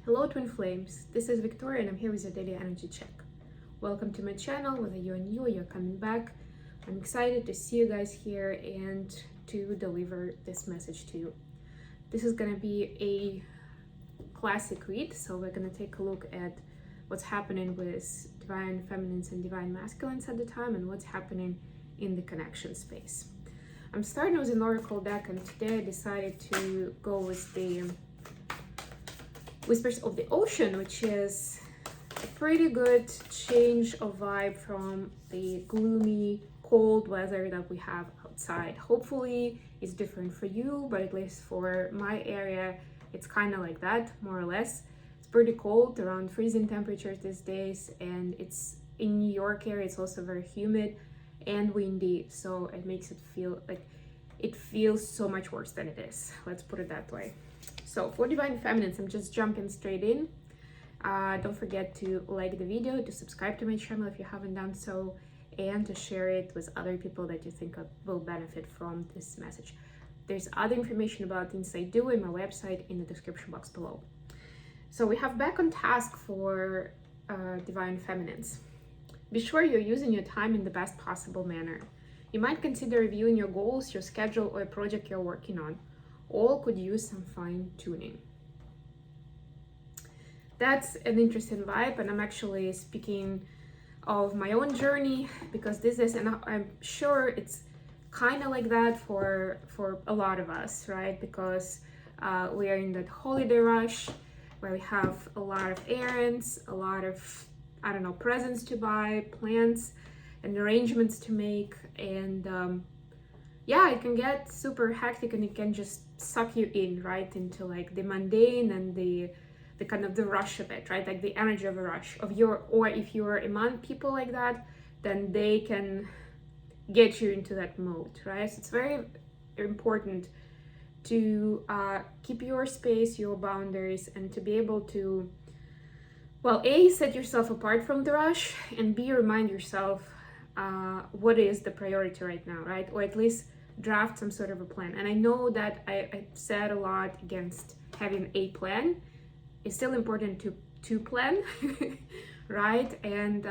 Hello twin flames, this is Victoria and I'm here with your daily energy check. Welcome to my channel, whether you're new or you're coming back. I'm excited to see you guys here and to deliver this message to you. This is going to be a classic read, so we're going to take a look at what's happening with divine feminines and divine masculines at the time and what's happening in the connection space. I'm starting with an oracle deck, and today I decided to go with the Whispers of the Ocean, which is a pretty good change of vibe from the gloomy, cold weather that we have outside. Hopefully it's different for you, but at least for my area, it's kind of like that, more or less. It's pretty cold, around freezing temperatures these days, and it's in New York area, it's also very humid and windy, so it makes it feel like it feels so much worse than it is. Let's put it that way. So for divine feminines, I'm just jumping straight in. Don't forget to like the video, to subscribe to my channel if you haven't done so, and to share it with other people that you think will benefit from this message. There's other information about things I do in my website in the description box below. So we have back on task for divine feminines. Be sure you're using your time in the best possible manner. You might consider reviewing your goals, your schedule, or a project you're working on. All could use some fine tuning. That's an interesting vibe, and I'm actually speaking of my own journey because this is, and I'm sure it's kind of like that for a lot of us, right? Because we are in that holiday rush where we have a lot of errands, a lot of, I don't know, presents to buy, plans and arrangements to make, and yeah, it can get super hectic and it can just suck you in, right, into like the mundane and the kind of the rush of it, right? Like the energy of a rush of your, or if you're among people like that, then they can get you into that mode, right? So it's very important to keep your space, your boundaries, and to be able to, well, A, set yourself apart from the rush, and B, remind yourself what is the priority right now, right? Or at least draft some sort of a plan. And I know that I said a lot against having a plan. It's still important to plan, right? And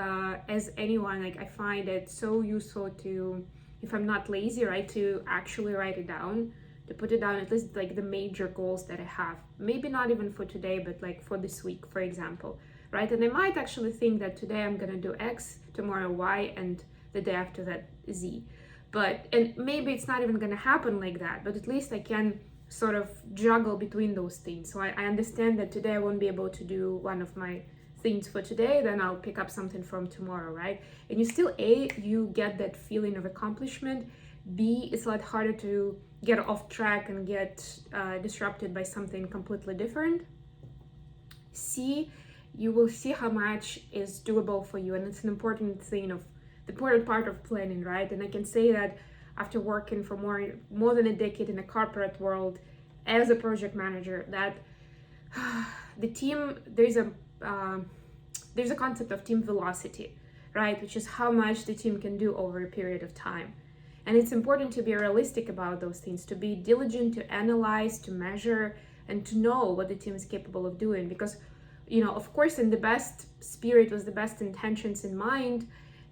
as anyone, like I find it so useful to, if I'm not lazy, right, to actually write it down, to put it down, at least like the major goals that I have. Maybe not even for today, but like for this week, for example, right? And I might actually think that today I'm gonna do X, tomorrow Y, and the day after that Z. But, and maybe it's not even gonna happen like that, but at least I can sort of juggle between those things. So I understand that today I won't be able to do one of my things for today, then I'll pick up something from tomorrow, right? And you still, A, you get that feeling of accomplishment. B, it's a lot harder to get off track and get disrupted by something completely different. C, you will see how much is doable for you, and it's an important thing of the important part of planning, right? And I can say that after working for more than a decade in a corporate world as a project manager, that the team, there's a concept of team velocity, right? Which is how much the team can do over a period of time. And it's important to be realistic about those things, to be diligent, to analyze, to measure, and to know what the team is capable of doing. Because, you know, of course, in the best spirit, with the best intentions in mind,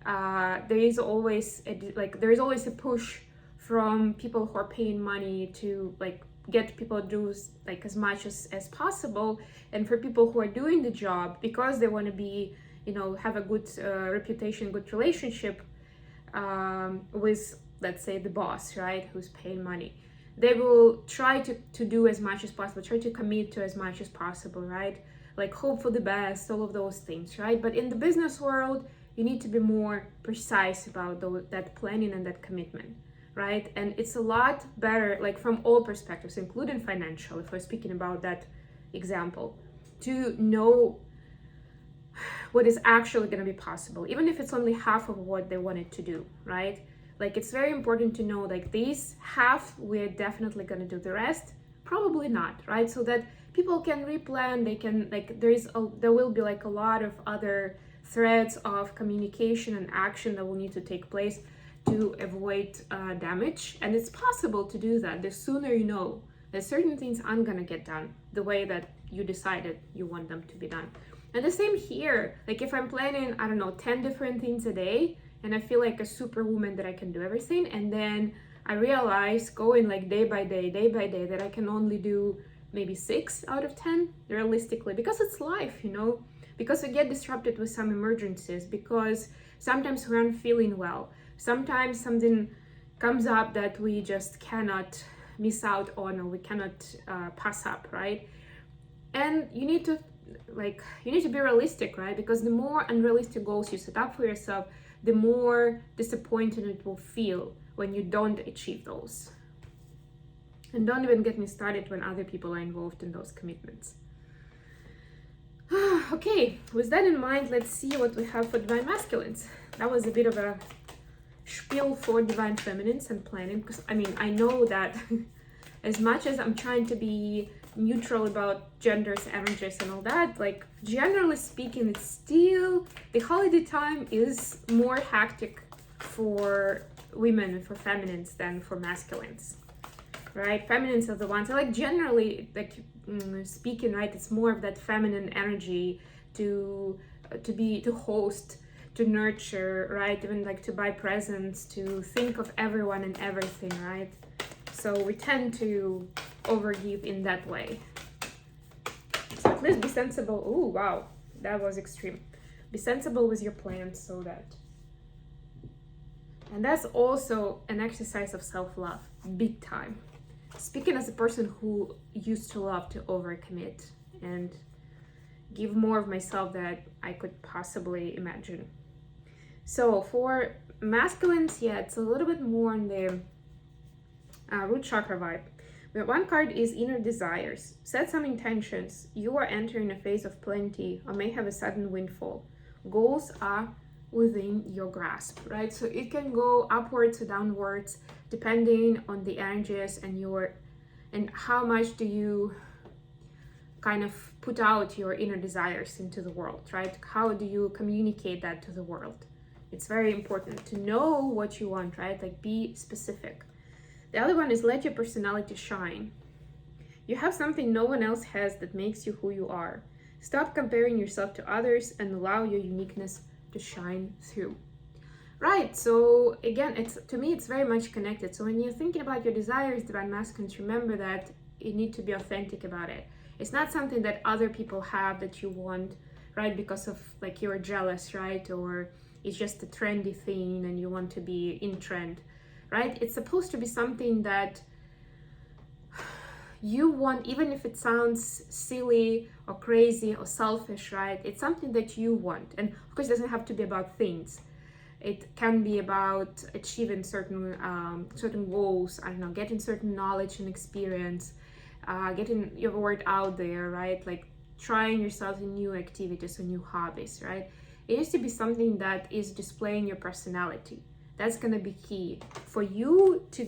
there is always a push from people who are paying money to like get people to do like as much as possible, and for people who are doing the job because they want to be, you know, have a good reputation, good relationship with, let's say, the boss, right, who's paying money. They will try to do as much as possible, try to commit to as much as possible, right? Like hope for the best, all of those things, right? But in the business world, you need to be more precise about that planning and that commitment, right? And it's a lot better, like from all perspectives, including financial, if we're speaking about that example, to know what is actually going to be possible, even if it's only half of what they wanted to do, right? Like it's very important to know, like these half, we're definitely going to do, the rest, probably not, right? So that people can replan, they can, like, there will be like a lot of other threads of communication and action that will need to take place to avoid damage. And it's possible to do that. The sooner you know that certain things aren't gonna get done the way that you decided you want them to be done. And the same here, like if I'm planning, I don't know, 10 different things a day, and I feel like a superwoman that I can do everything, and then I realize going like day by day that I can only do maybe 6 out of 10 realistically, because it's life, you know, because we get disrupted with some emergencies, because sometimes we aren't feeling well, sometimes something comes up that we just cannot miss out on, or we cannot pass up, right? And you need to be realistic, right? Because the more unrealistic goals you set up for yourself, the more disappointed it will feel when you don't achieve those. And don't even get me started when other people are involved in those commitments. Okay, with that in mind, let's see what we have for divine masculines. That was a bit of a spiel for divine feminines and planning, because I mean, I know that as much as I'm trying to be neutral about genders, energies, and all that, like generally speaking, it's still, the holiday time is more hectic for women and for feminines than for masculines, right? Feminines are the ones, like generally, like speaking, right, it's more of that feminine energy to host, to nurture, right? Even like to buy presents, to think of everyone and everything, right? So we tend to overgive in that way. So at least be sensible. Oh wow, that was extreme. Be sensible with your plans, so that. And that's also an exercise of self-love, big time. Speaking as a person who used to love to overcommit and give more of myself that I could possibly imagine. So for masculines, yeah, it's a little bit more on the root chakra vibe. But one card is inner desires. Set some intentions. You are entering a phase of plenty or may have a sudden windfall. Goals are within your grasp, right? So it can go upwards or downwards depending on the energies and how much do you kind of put out your inner desires into the world, right? How do you communicate that to the world? It's very important to know what you want, right? Like be specific. The other one is let your personality shine. You have something no one else has that makes you who you are. Stop comparing yourself to others and allow your uniqueness to shine through. Right, so again, to me, it's very much connected. So when you're thinking about your desires, divine masculines, remember that you need to be authentic about it. It's not something that other people have that you want, right? Because of like you're jealous, right? Or it's just a trendy thing and you want to be in trend, right? It's supposed to be something that you want, even if it sounds silly or crazy or selfish, right? It's something that you want. And of course, it doesn't have to be about things. It can be about achieving certain goals, I don't know, getting certain knowledge and experience, getting your word out there, right? Like trying yourself in new activities or new hobbies, right? It needs to be something that is displaying your personality. That's gonna be key for you to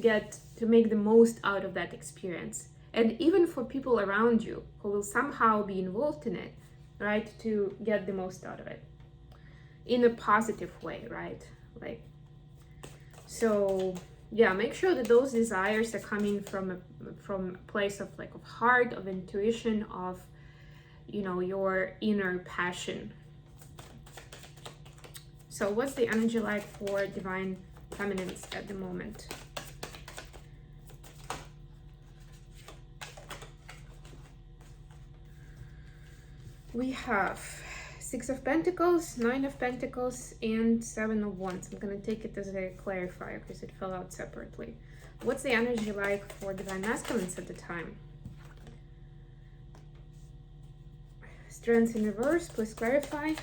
make the most out of that experience. And even for people around you who will somehow be involved in it, right? To get the most out of it in a positive way, right? Like, so yeah, make sure that those desires are coming from a place of like of heart, of intuition, of, you know, your inner passion. So what's the energy like for divine feminines at the moment? We have 6 of Pentacles, 9 of Pentacles, and 7 of Wands. I'm going to take it as a clarifier because it fell out separately. What's the energy like for divine masculines at the time? Strength in reverse, please clarify.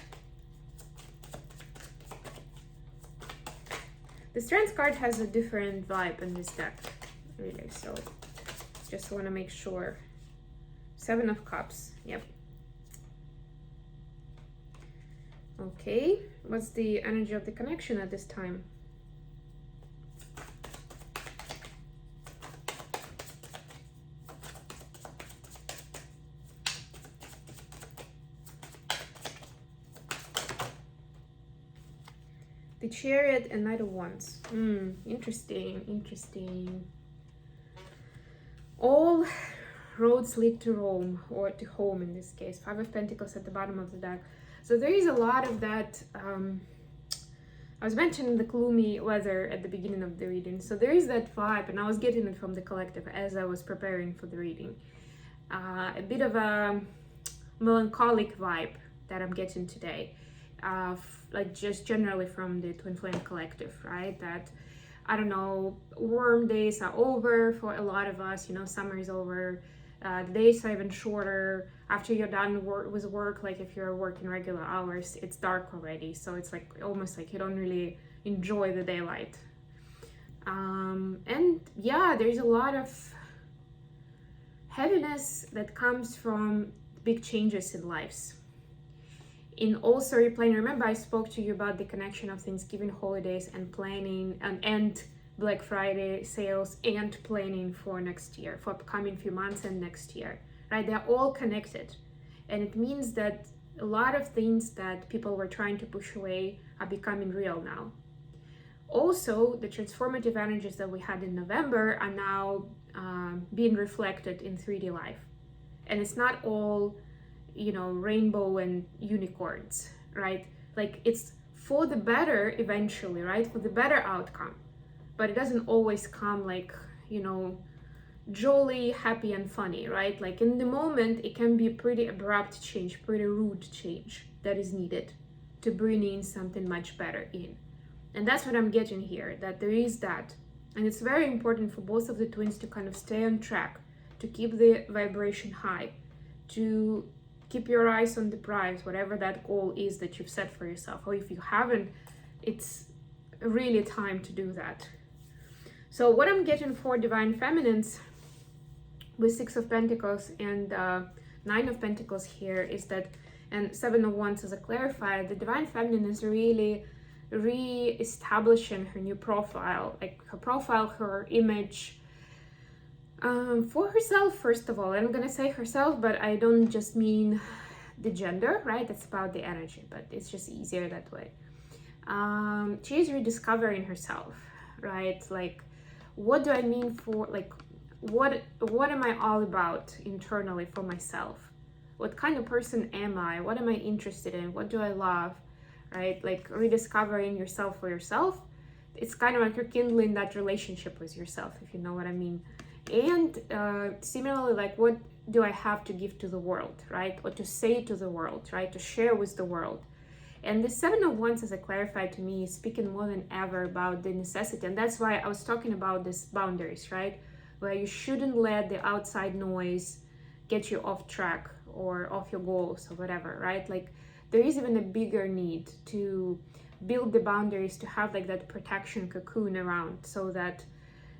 The Strength card has a different vibe in this deck, really, so just want to make sure. 7 of Cups, yep. Okay, what's the energy of the connection at this time? The Chariot and Knight of Wands. Interesting. All roads lead to Rome, or to home in this case. 5 of Pentacles at the bottom of the deck. So there is a lot of that. I was mentioning the gloomy weather at the beginning of the reading. So there is that vibe, and I was getting it from the collective as I was preparing for the reading. A bit of a melancholic vibe that I'm getting today. Like just generally from the Twin Flame collective, right? That, I don't know, warm days are over for a lot of us, summer is over. The days are even shorter. After you're done with work, like if you're working regular hours, it's dark already. So it's like almost like you don't really enjoy the daylight. And yeah, there's a lot of heaviness that comes from big changes in lives. In also replanning, remember I spoke to you about the connection of Thanksgiving holidays and planning and Black Friday sales and planning for next year, for upcoming few months and next year, right? They're all connected. And it means that a lot of things that people were trying to push away are becoming real now. Also, the transformative energies that we had in November are now being reflected in 3D life. And it's not all, rainbow and unicorns, right? Like it's for the better eventually, right? For the better outcome. But it doesn't always come like, jolly, happy and funny, right? Like in the moment, it can be a pretty abrupt change, pretty rude change that is needed to bring in something much better in. And that's what I'm getting here, that there is that. And it's very important for both of the twins to kind of stay on track, to keep the vibration high, to keep your eyes on the prize, whatever that goal is that you've set for yourself. Or if you haven't, it's really time to do that. So what I'm getting for Divine Feminines with 6 of Pentacles and 9 of Pentacles here is that, and 7 of Wands as a clarifier, the Divine Feminine is really re-establishing her new profile, like her profile, her image, for herself, first of all. I'm gonna say herself, but I don't just mean the gender, right? It's about the energy, but it's just easier that way. She is rediscovering herself, right? Like, what do I mean for, like, what am I all about internally for myself? What kind of person am I? What am I interested in? What do I love, right? Like rediscovering yourself for yourself. It's kind of like rekindling that relationship with yourself, if you know what I mean. And similarly, like, what do I have to give to the world, right? What to say to the world, right? To share with the world. And the 7 of Wands, as I clarified to me, is speaking more than ever about the necessity. And that's why I was talking about these boundaries, right? Where you shouldn't let the outside noise get you off track or off your goals or whatever, right? Like, there is even a bigger need to build the boundaries, to have like that protection cocoon around, so that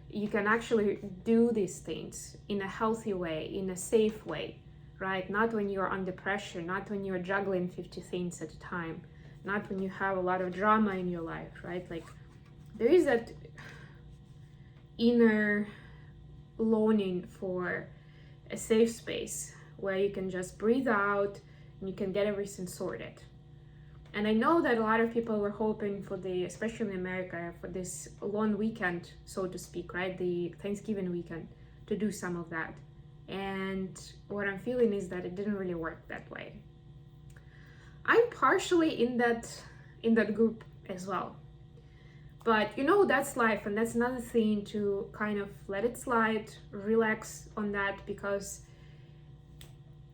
you can actually do these things in a healthy way, in a safe way, right? Not when you're under pressure, not when you're juggling 50 things at a time, not when you have a lot of drama in your life, right? Like, there is that inner longing for a safe space where you can just breathe out and you can get everything sorted. And I know that a lot of people were hoping for especially in America, for this long weekend, so to speak, right? The Thanksgiving weekend, to do some of that. And what I'm feeling is that it didn't really work that way. I'm partially in that group as well. But that's life, and that's another thing to kind of let it slide, relax on that, because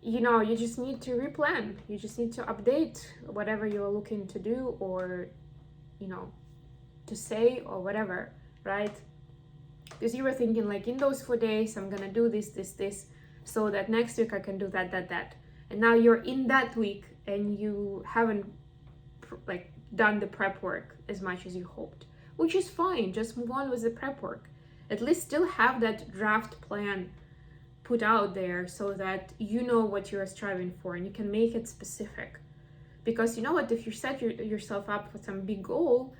you just need to replan. You just need to update whatever you're looking to do, or to say, or whatever, right? Because you were thinking, like, in those 4 days I'm gonna do this, so that next week I can do that. And now you're in that week and you haven't like done the prep work as much as you hoped, which is fine. Just move on with the prep work. At least still have that draft plan put out there, so that you know what you're striving for and you can make it specific. Because you know what, if you set yourself up for some big goal,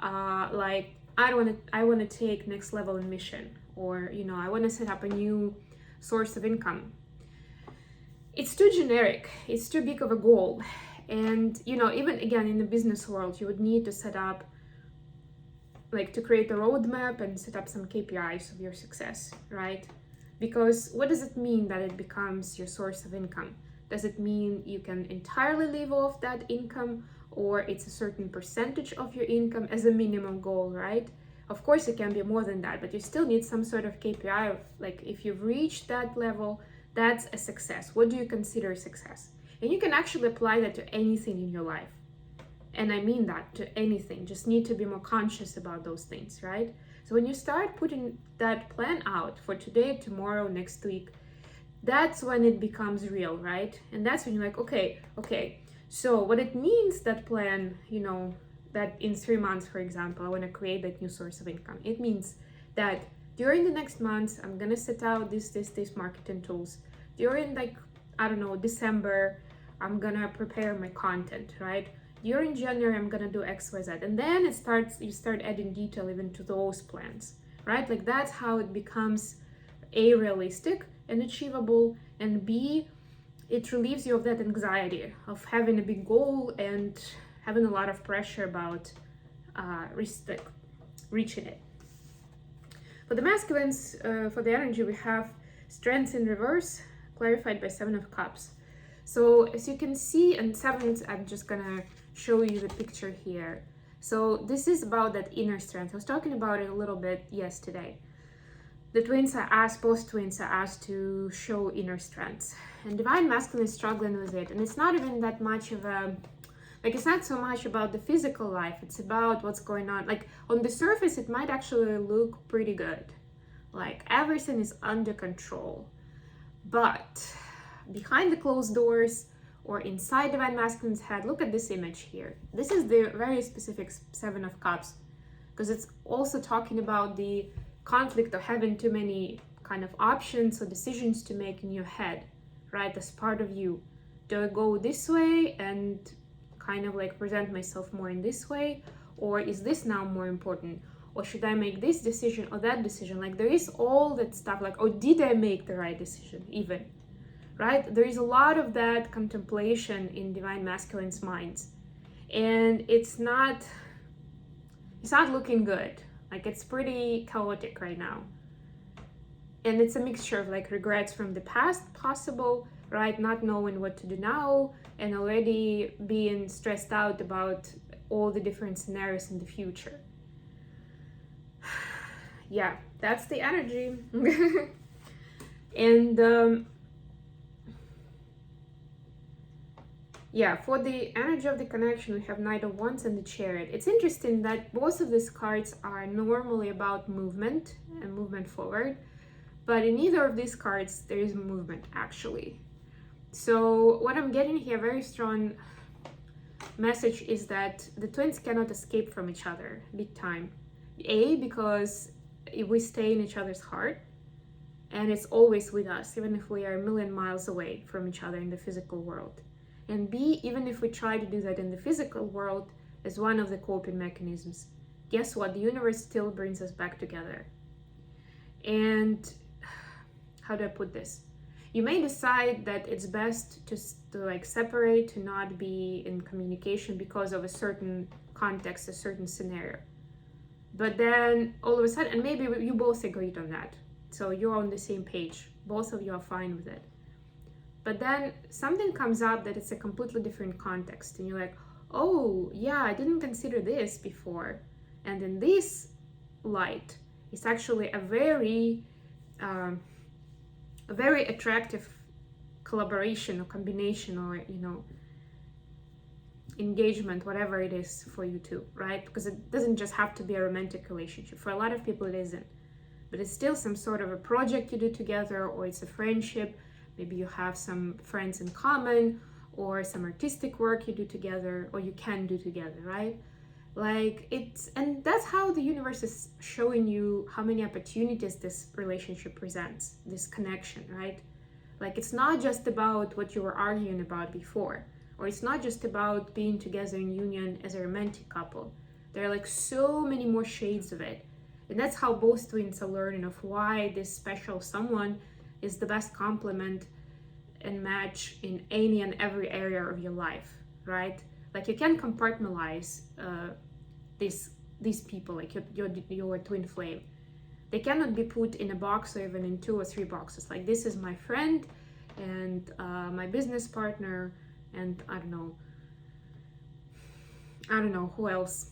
like I want to take next level in mission, or I want to set up a new source of income, it's too generic, it's too big of a goal. And even again in the business world, you would need to set up, like, to create a roadmap and set up some KPIs of your success, right? Because what does it mean that it becomes your source of income? Does it mean you can entirely live off that income, or it's a certain percentage of your income as a minimum goal, right? Of course, it can be more than that, but you still need some sort of KPI of, like, if you've reached that level, that's a success. What do you consider success? And you can actually apply that to anything in your life. And I mean that, to anything. Just need to be more conscious about those things, right? So when you start putting that plan out for today, tomorrow, next week, that's when it becomes real, right? And that's when you're like, okay, so what it means, that plan, that in 3 months, for example, I want to create that new source of income. It means that during the next months, I'm going to set out this marketing tools. During, like, I don't know, December, I'm going to prepare my content, right? During January, I'm going to do X, Y, Z. And then you start adding detail even to those plans, right? Like, that's how it becomes A, realistic and achievable, and B, it relieves you of that anxiety of having a big goal and having a lot of pressure about reaching it. For the masculines, for the energy, we have strength in reverse, clarified by 7 of Cups. So as you can see, and 7, I'm just gonna show you the picture here. So this is about that inner strength. I was talking about it a little bit yesterday. The twins are asked, both twins are asked to show inner strength. And Divine Masculine is struggling with it. And it's not even that much of a, like, it's not so much about the physical life. It's about what's going on. Like, on the surface, it might actually look pretty good. Like, everything is under control. But behind the closed doors or inside Divine Masculine's head, look at this image here. This is the very specific 7 of Cups, because it's also talking about the conflict of having too many kind of options or decisions to make in your head, right? As part of you. Do I go this way and kind of like present myself more in this way? Or is this now more important? Or should I make this decision or that decision? Like, there is all that stuff, like, oh, did I make the right decision even? Right? There is a lot of that contemplation in Divine Masculine's minds. And it's not looking good. Like, it's pretty chaotic right now. And it's a mixture of, like, regrets from the past, possible, right? Not knowing what to do now, and already being stressed out about all the different scenarios in the future. Yeah, that's the energy. And yeah, for the energy of the connection, we have Knight of Wands and the Chariot. It's interesting that both of these cards are normally about movement and movement forward, but in either of these cards, there is movement, actually. So what I'm getting here, very strong message, is that the twins cannot escape from each other, big time. A, because we stay in each other's heart, and it's always with us, even if we are a million miles away from each other in the physical world. And B, even if we try to do that in the physical world as one of the coping mechanisms, guess what? The universe still brings us back together. And how do I put this? You may decide that it's best to like separate, to not be in communication because of a certain context, a certain scenario. But then all of a sudden, and maybe you both agreed on that, so you're on the same page, both of you are fine with it. But then something comes up that it's a completely different context, and you're like, oh yeah, I didn't consider this before. And in this light, it's actually a very attractive collaboration or combination, or engagement, whatever it is for you two, right? Because it doesn't just have to be a romantic relationship. For a lot of people it isn't, but it's still some sort of a project you do together, or it's a friendship. Maybe you have some friends in common, or some artistic work you do together, or you can do together, right? Like, and that's how the universe is showing you how many opportunities this relationship presents, this connection, right? Like, it's not just about what you were arguing about before, or it's not just about being together in union as a romantic couple. There are like so many more shades of it. And that's how both twins are learning of why this special someone is the best complement and match in any and every area of your life, right? Like, you can compartmentalize these people, like your twin flame. They cannot be put in a box or even in 2 or 3 boxes. Like, this is my friend and my business partner, and I don't know who else.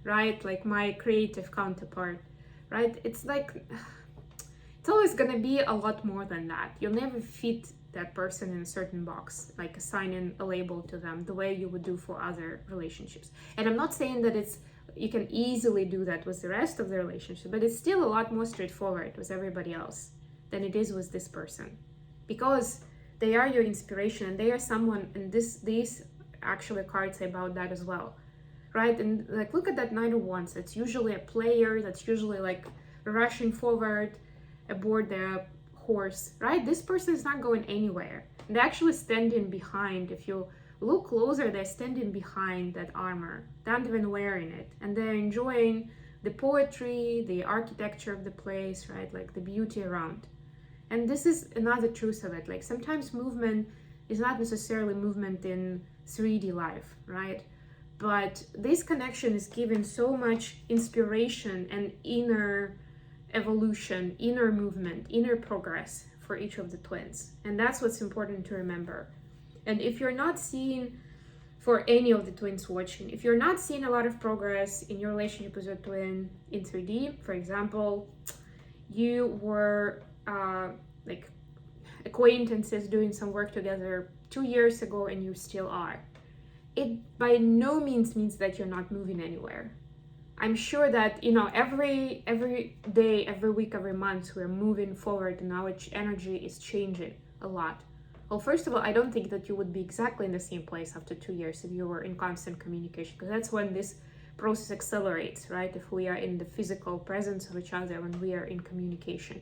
Right? Like my creative counterpart, right? It's like, it's always gonna be a lot more than that. You'll never fit that person in a certain box, like assigning a label to them the way you would do for other relationships. And I'm not saying that you can easily do that with the rest of the relationship, but it's still a lot more straightforward with everybody else than it is with this person, because they are your inspiration and they are someone, and these actually cards about that as well, right? And like, look at that Knight of Wands. It's usually a player that's usually like rushing forward aboard their horse, right? This person is not going anywhere. They're actually standing behind. If you look closer, they're standing behind that armor. They're not even wearing it, and they're enjoying the poetry, the architecture of the place, right? Like the beauty around. And this is another truth of it. Like, sometimes movement is not necessarily movement in 3D life, right? But this connection is giving so much inspiration and inner evolution, inner movement, inner progress for each of the twins. And that's what's important to remember. And if you're not seeing, for any of the twins watching, if you're not seeing a lot of progress in your relationship with your twin in 3D, for example, you were like acquaintances doing some work together 2 years ago and you still are, it by no means means that you're not moving anywhere. I'm sure that, every day, every week, every month, we're moving forward and our energy is changing a lot. Well, first of all, I don't think that you would be exactly in the same place after 2 years if you were in constant communication, because that's when this process accelerates, right? If we are in the physical presence of each other, when we are in communication.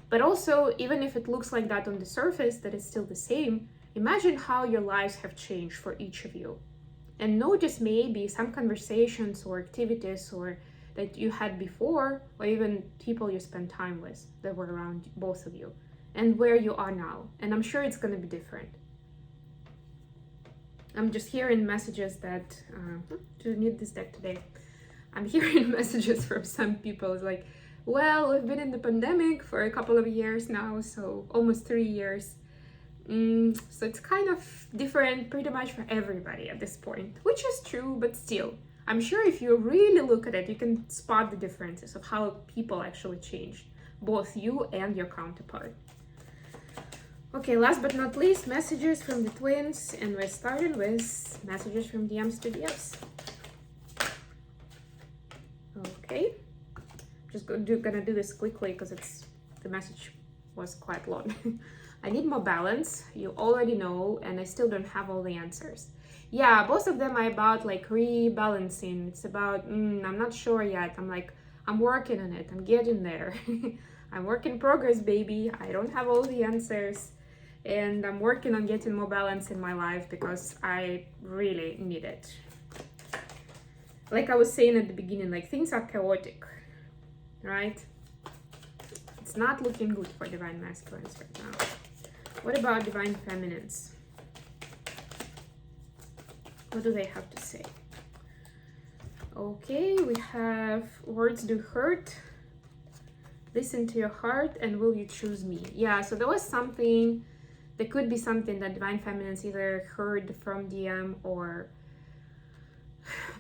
But also, even if it looks like that on the surface, that it's still the same, imagine how your lives have changed for each of you. And notice maybe some conversations or activities or that you had before, or even people you spent time with that were around both of you, and where you are now. And I'm sure it's going to be different. I'm just hearing messages that, do need this deck today. I'm hearing messages from some people. It's like, well, we've been in the pandemic for a couple of years now, so almost 3 years. So it's kind of different pretty much for everybody at this point, which is true, but still, I'm sure if you really look at it, you can spot the differences of how people actually changed, both you and your counterpart. Okay, last but not least, messages from the twins, and we're starting with messages from DMs to DMs. Okay, just gonna do this quickly because the message was quite long. I need more balance, you already know, and I still don't have all the answers. Yeah, both of them are about like rebalancing. It's about, I'm not sure yet. I'm working on it. I'm getting there. I'm work in progress, baby. I don't have all the answers. And I'm working on getting more balance in my life because I really need it. Like I was saying at the beginning, like things are chaotic, right? It's not looking good for divine masculines right now. What about divine feminines? What do they have to say? Okay, we have words do hurt. Listen to your heart and will you choose me? Yeah, so there could be something that divine feminines either heard from DM or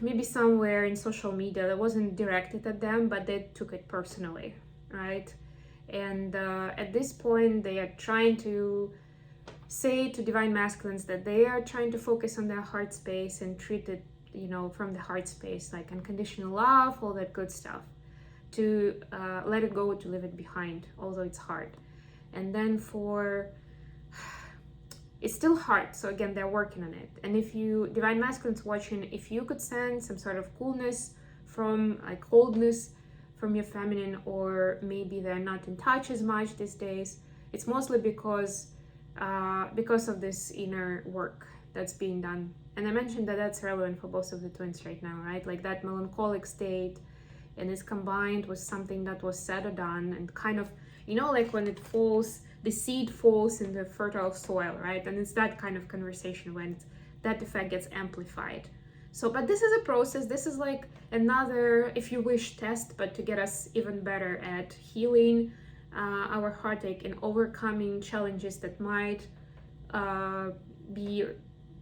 maybe somewhere in social media that wasn't directed at them, but they took it personally, right? And at this point, they are trying to say to divine masculines that they are trying to focus on their heart space and treat it, from the heart space, like unconditional love, all that good stuff. To let it go, to leave it behind, although it's hard. And then it's still hard. So again, they're working on it. And if you, divine masculines watching, if you could sense some sort of coolness from, like coldness from your feminine, or maybe they're not in touch as much these days, it's mostly because of this inner work that's being done. And I mentioned that that's relevant for both of the twins right now, right? Like that melancholic state, and it's combined with something that was said or done, and kind of, like when it falls, the seed falls in the fertile soil, right? And it's that kind of conversation when that effect gets amplified. So, but this is a process. This is like another, if you wish, test, but to get us even better at healing our heartache and overcoming challenges that might be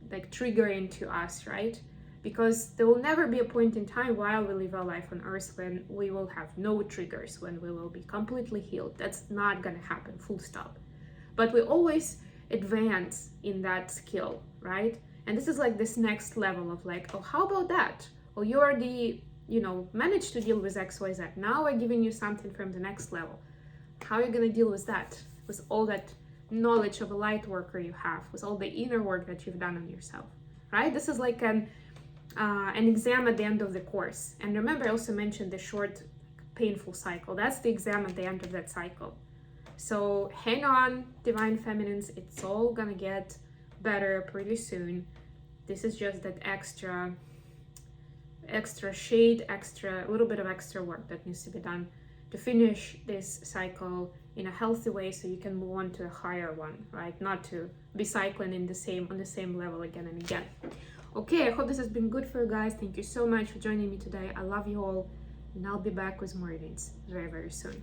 like triggering to us, right? Because there will never be a point in time while we live our life on earth when we will have no triggers, when we will be completely healed. That's not gonna happen, full stop. But we always advance in that skill, right? And this is like this next level of like, oh, how about that? Oh, you already, managed to deal with XYZ. Now I'm giving you something from the next level. How are you gonna deal with that? With all that knowledge of a light worker you have, with all the inner work that you've done on yourself, right? This is like an exam at the end of the course. And remember, I also mentioned the short, painful cycle. That's the exam at the end of that cycle. So hang on, Divine Feminines. It's all gonna get better pretty soon. This is just that extra shade, a little bit of extra work that needs to be done to finish this cycle in a healthy way, so you can move on to a higher one, right? Not to be cycling on the same level again and again. Okay, I hope this has been good for you guys. Thank you so much for joining me today. I love you all, and I'll be back with more readings very, very soon.